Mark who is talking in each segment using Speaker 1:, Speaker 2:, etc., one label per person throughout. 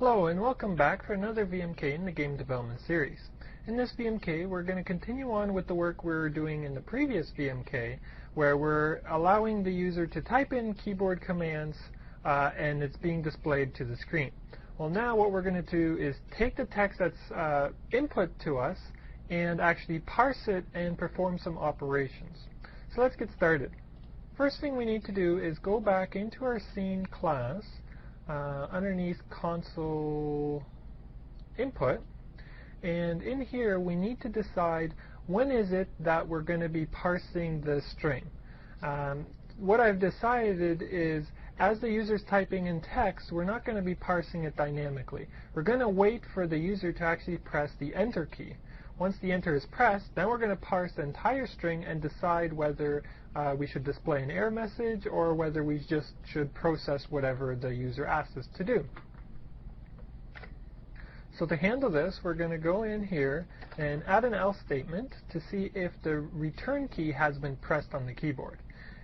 Speaker 1: Hello and welcome back for another VMK in the game development series. In this VMK we're going to continue on with the work we were doing in the previous VMK where we're allowing the user to type in keyboard commands and it's being displayed to the screen. Well, now what we're going to do is take the text that's input to us and actually parse it and perform some operations. So let's get started. First thing we need to do is go back into our scene class underneath console input, and in here we need to decide when is it that we're going to be parsing the string. What I've decided is as the user's typing in text, we're not going to be parsing it dynamically. We're going to wait for the user to actually press the enter key. Once the enter is pressed, then we're going to parse the entire string and decide whether we should display an error message or whether we just should process whatever the user asks us to do. So to handle this, we're going to go in here and add an else statement to see if the return key has been pressed on the keyboard.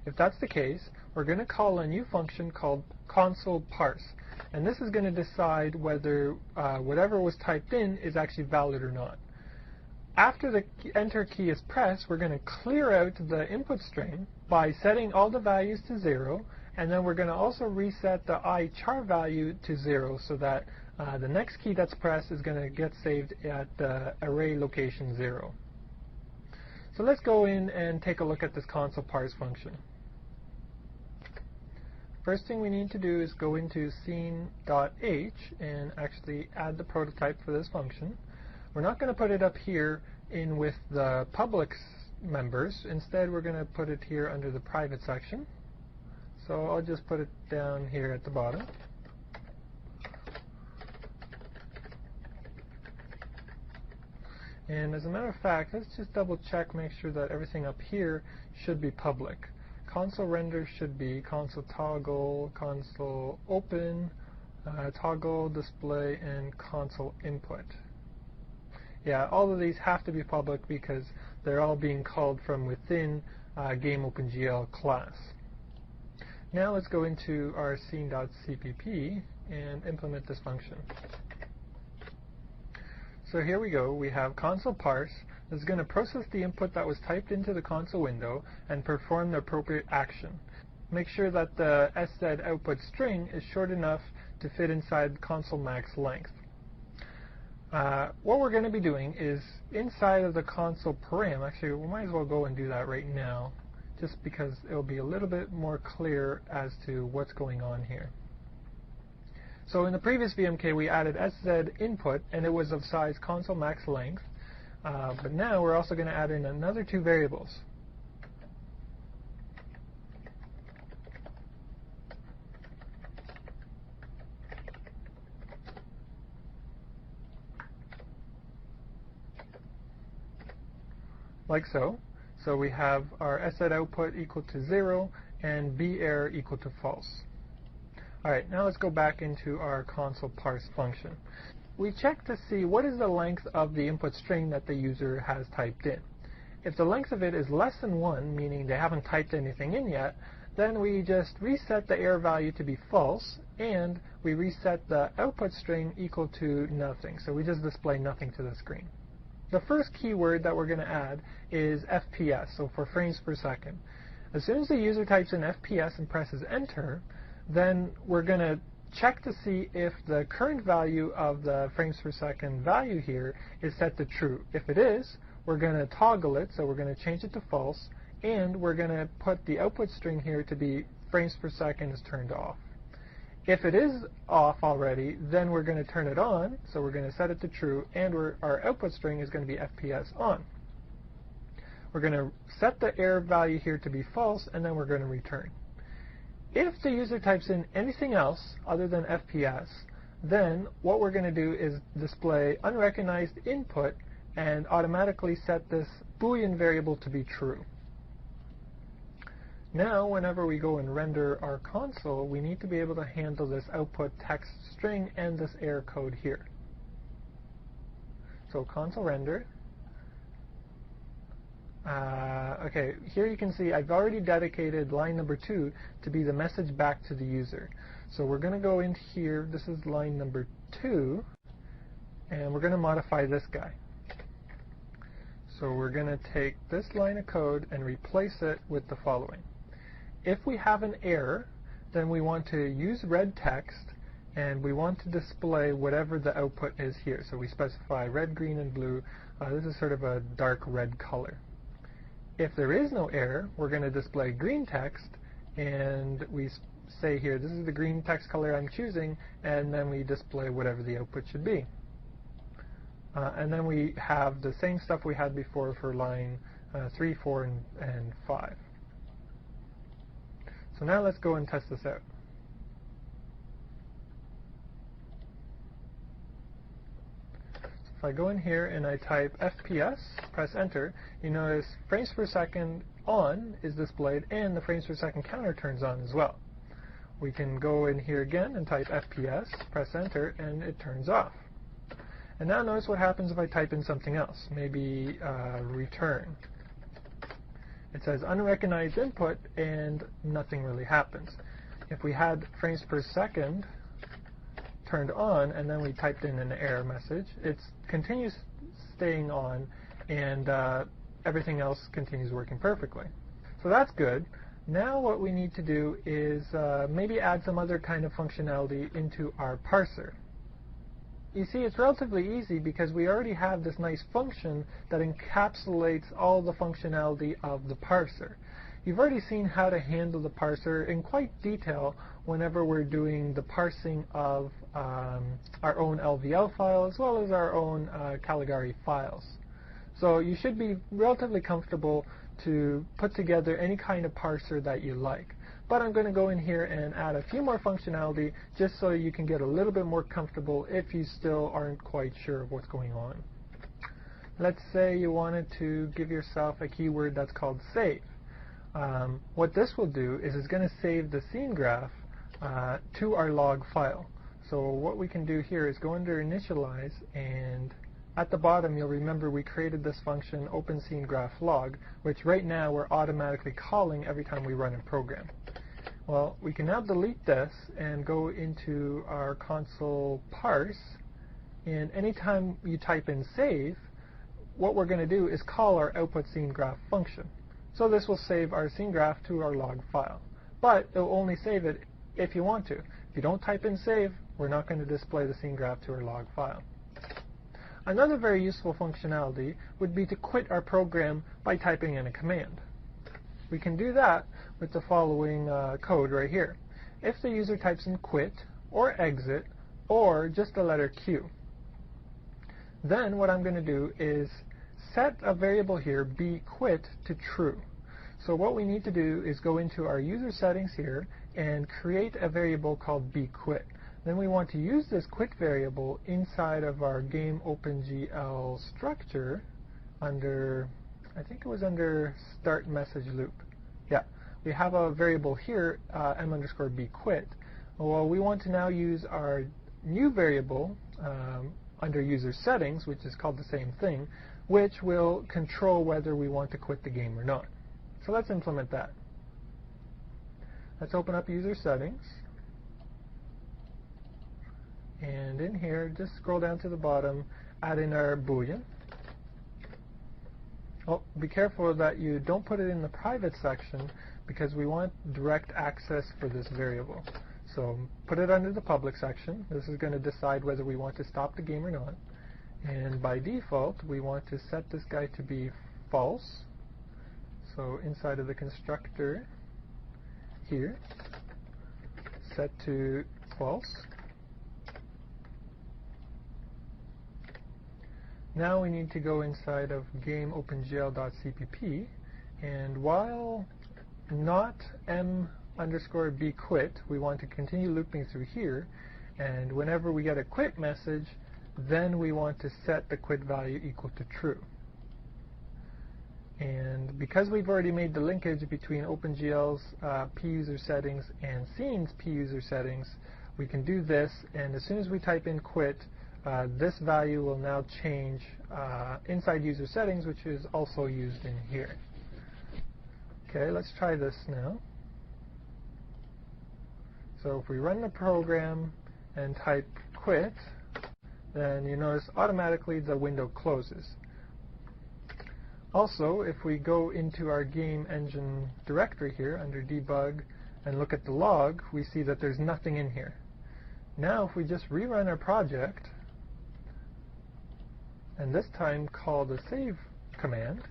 Speaker 1: If that's the case, we're going to call a new function called console parse. And this is going to decide whether whatever was typed in is actually valid or not. After the enter key is pressed, we're going to clear out the input string by setting all the values to 0, and then we're going to also reset the ichar value to 0 so that the next key that's pressed is going to get saved at the array location 0. So let's go in and take a look at this console parse function. First thing we need to do is go into scene.h and actually add the prototype for this function. We're not going to put it up here in with the public members. Instead, we're going to put it here under the private section. So I'll just put it down here at the bottom. And as a matter of fact, let's just double check, make sure that everything up here should be public. Console render should be console toggle, console open, toggle display, and console input. Yeah, all of these have to be public because they're all being called from within game OpenGL class. Now let's go into our scene.cpp and implement this function. So here we go. We have console parse. This is going to process the input that was typed into the console window and perform the appropriate action. Make sure that the sz output string is short enough to fit inside console max length. What we're going to be doing is inside of the console param, actually we might as well go and do that right now just because it will be a little bit more clear as to what's going on here. So in the previous VMK we added sz input and it was of size console max length, but now we're also going to add in another two variables. Like so. So we have our sz output equal to 0 and berr equal to false. Alright, now let's go back into our console parse function. We check to see what is the length of the input string that the user has typed in. If the length of it is less than 1, meaning they haven't typed anything in yet, then we just reset the error value to be false and we reset the output string equal to nothing. So we just display nothing to the screen. The first keyword that we're going to add is FPS, so for frames per second. As soon as the user types in FPS and presses enter, then we're going to check to see if the current value of the frames per second value here is set to true. If it is, we're going to toggle it, so we're going to change it to false, and we're going to put the output string here to be frames per second is turned off. If it is off already, then we're going to turn it on, so we're going to set it to true, and our output string is going to be FPS on. We're going to set the error value here to be false, and then we're going to return. If the user types in anything else other than FPS, then what we're going to do is display unrecognized input and automatically set this Boolean variable to be true. Now, whenever we go and render our console, we need to be able to handle this output text string and this error code here. So console render. Okay, here you can see I've already dedicated line number 2 to be the message back to the user. So we're going to go in here. This is line number 2, and we're going to modify this guy. So we're going to take this line of code and replace it with the following. If we have an error, then we want to use red text, and we want to display whatever the output is here. So we specify red, green, and blue. This is sort of a dark red color. If there is no error, we're going to display green text, and we say here, this is the green text color I'm choosing, and then we display whatever the output should be. And then we have the same stuff we had before for line 3, 4, and 5. So now let's go and test this out. So if I go in here and I type FPS, press enter, you notice frames per second on is displayed and the frames per second counter turns on as well. We can go in here again and type FPS, press enter, and it turns off. And now notice what happens if I type in something else, maybe return. It says unrecognized input and nothing really happens. If we had frames per second turned on and then we typed in an error message, it continues staying on and everything else continues working perfectly. So that's good. Now what we need to do is maybe add some other kind of functionality into our parser. You see, it's relatively easy because we already have this nice function that encapsulates all the functionality of the parser. You've already seen how to handle the parser in quite detail whenever we're doing the parsing of our own LVL file as well as our own Caligari files. So you should be relatively comfortable to put together any kind of parser that you like. But I'm going to go in here and add a few more functionality just so you can get a little bit more comfortable if you still aren't quite sure of what's going on. Let's say you wanted to give yourself a keyword that's called save. What this will do is it's going to save the scene graph to our log file. So what we can do here is go under initialize, and at the bottom you'll remember we created this function OpenSceneGraphLog, which right now we're automatically calling every time we run a program. Well, we can now delete this and go into our console parse, and anytime you type in save, what we're going to do is call our output scene graph function. So this will save our scene graph to our log file. But it will only save it if you want to. If you don't type in save, we're not going to display the scene graph to our log file. Another very useful functionality would be to quit our program by typing in a command. We can do that with the following code right here. If the user types in quit or exit or just the letter Q, then what I'm going to do is set a variable here, bQuit, to true. So what we need to do is go into our user settings here and create a variable called bQuit. Then we want to use this quit variable inside of our game OpenGL structure under, I think it was under start message loop. Yeah, we have a variable here, m_bQuit. Well, we want to now use our new variable under user settings, which is called the same thing, which will control whether we want to quit the game or not. So let's implement that. Let's open up user settings. And in here, just scroll down to the bottom, add in our boolean. Oh, be careful that you don't put it in the private section because we want direct access for this variable. So put it under the public section. This is going to decide whether we want to stop the game or not. And by default, we want to set this guy to be false. So inside of the constructor here, set to false. Now we need to go inside of game OpenGL.cpp, and while not m_bQuit, we want to continue looping through here, and whenever we get a quit message, then we want to set the quit value equal to true. And because we've already made the linkage between OpenGL's p-user settings and scene's p-user settings, we can do this, and as soon as we type in quit, this value will now change inside user settings, which is also used in here. Okay, let's try this now. So if we run the program and type quit, then you notice automatically the window closes. Also, if we go into our game engine directory here under debug and look at the log, we see that there's nothing in here. Now if we just rerun our project, and this time call the save command,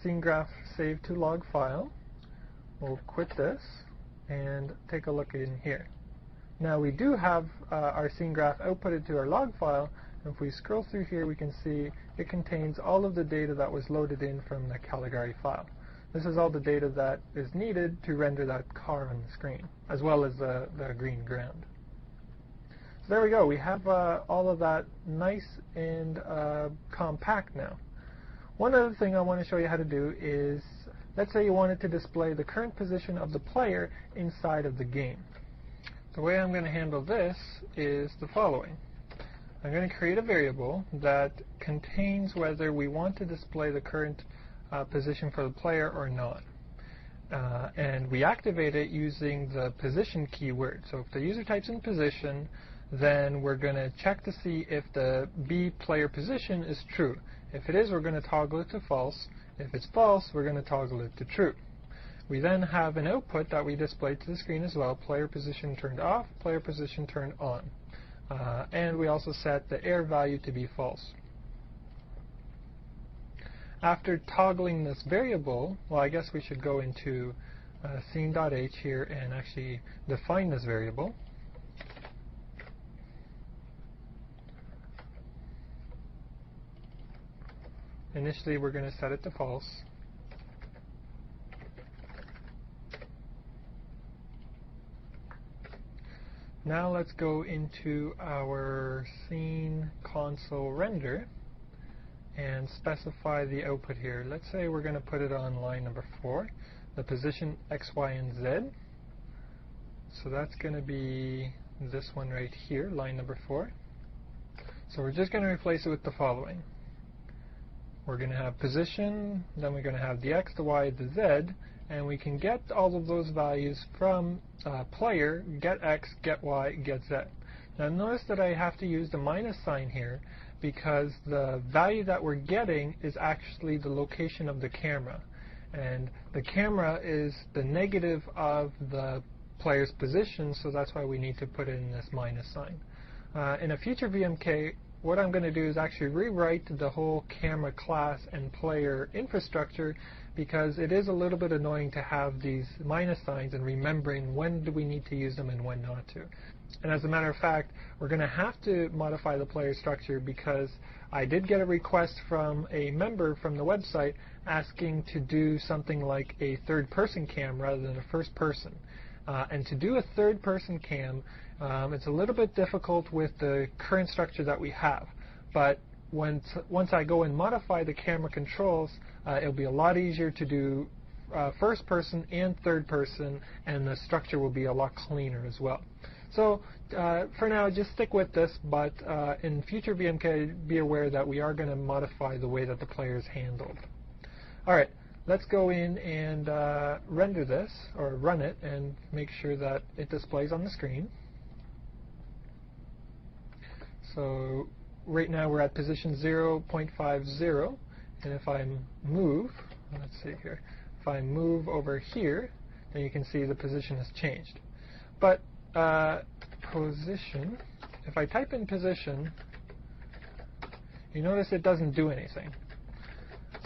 Speaker 1: scene graph save to log file, we'll quit this and take a look in here. Now we do have our scene graph outputted to our log file, and if we scroll through here we can see it contains all of the data that was loaded in from the Caligari file. This is all the data that is needed to render that car on the screen, as well as the green ground. So there we go, we have all of that nice and compact now. One other thing I want to show you how to do is, let's say you wanted to display the current position of the player inside of the game. The way I'm going to handle this is the following. I'm going to create a variable that contains whether we want to display the current position for the player or not. And we activate it using the position keyword. So if the user types in position, then we're going to check to see if the B player position is true. If it is, we're going to toggle it to false. If it's false, we're going to toggle it to true. We then have an output that we display to the screen as well, player position turned off, player position turned on. And we also set the error value to be false. After toggling this variable, well, I guess we should go into scene.h here and actually define this variable. Initially, we're going to set it to false. Now let's go into our scene console render and specify the output here. Let's say we're going to put it on line number 4, the position X, Y, and Z. So that's going to be this one right here, line number 4. So we're just going to replace it with the following. We're going to have position, then we're going to have the X, the Y, the Z, and we can get all of those values from player, get X, get Y, get Z. Now notice that I have to use the minus sign here because the value that we're getting is actually the location of the camera. And the camera is the negative of the player's position, so that's why we need to put in this minus sign. In a future VMK, what I'm going to do is actually rewrite the whole camera class and player infrastructure, because it is a little bit annoying to have these minus signs and remembering when do we need to use them and when not to. And as a matter of fact, we're going to have to modify the player structure because I did get a request from a member from the website asking to do something like a third-person cam rather than a first-person. And to do a third-person cam, it's a little bit difficult with the current structure that we have. But once I go and modify the camera controls, it'll be a lot easier to do first person and third person, and the structure will be a lot cleaner as well. So for now, just stick with this, but in future VMK, be aware that we are going to modify the way that the player is handled. Alright, let's go in and render this, or run it, and make sure that it displays on the screen. So right now we're at position 0.50, and if I move, let's see here, if I move over here, then you can see the position has changed. But position, if I type in position, you notice it doesn't do anything.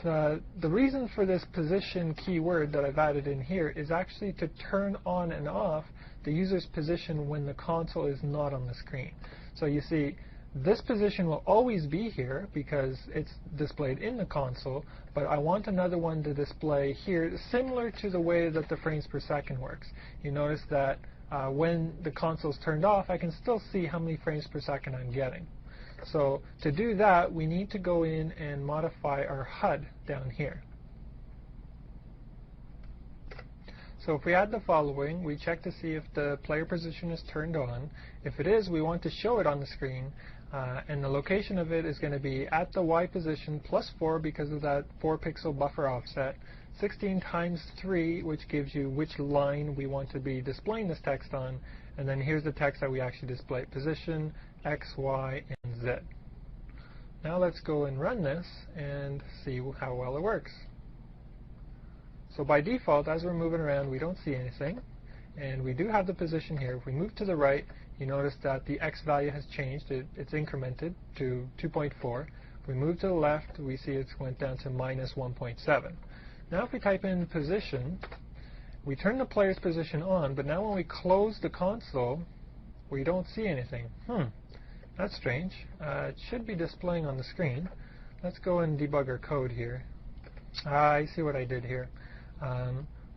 Speaker 1: The reason for this position keyword that I've added in here is actually to turn on and off the user's position when the console is not on the screen. So you see, this position will always be here because it's displayed in the console, but I want another one to display here, similar to the way that the frames per second works. You notice that when the console is turned off, I can still see how many frames per second I'm getting. So to do that, we need to go in and modify our HUD down here. So if we add the following, we check to see if the player position is turned on. If it is, we want to show it on the screen, and the location of it is going to be at the Y position plus 4 because of that 4 pixel buffer offset, 16 times 3, which gives you which line we want to be displaying this text on, and then here's the text that we actually display, position X, Y, and Z. Now let's go and run this and see how well it works. So by default, as we're moving around, we don't see anything. And we do have the position here. If we move to the right, you notice that the X value has changed. It's incremented to 2.4. If we move to the left, we see it went down to minus 1.7. Now if we type in position, we turn the player's position on, but now when we close the console, we don't see anything. That's strange. It should be displaying on the screen. Let's go and debug our code here. I see what I did here.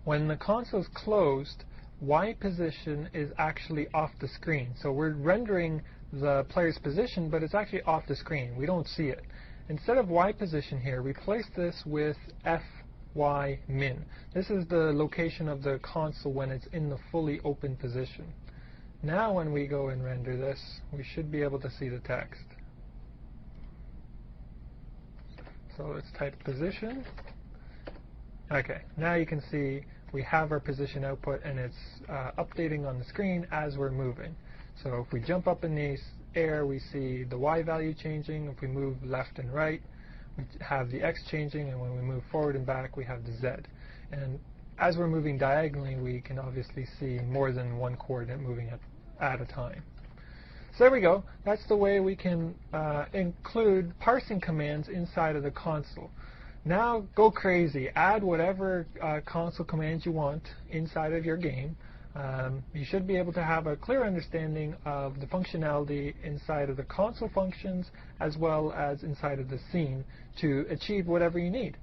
Speaker 1: When the console is closed, Y position is actually off the screen. So we're rendering the player's position, but it's actually off the screen. We don't see it. Instead of Y position here, replace this with FY min. This is the location of the console when it's in the fully open position. Now when we go and render this, we should be able to see the text. So let's type position. Okay, now you can see we have our position output, and it's updating on the screen as we're moving. So if we jump up in the air, we see the Y value changing. If we move left and right, we have the X changing, and when we move forward and back, we have the Z. And as we're moving diagonally, we can obviously see more than one coordinate moving at a time. So there we go. That's the way we can include parsing commands inside of the console. Now go crazy. Add whatever console commands you want inside of your game. You should be able to have a clear understanding of the functionality inside of the console functions as well as inside of the scene to achieve whatever you need.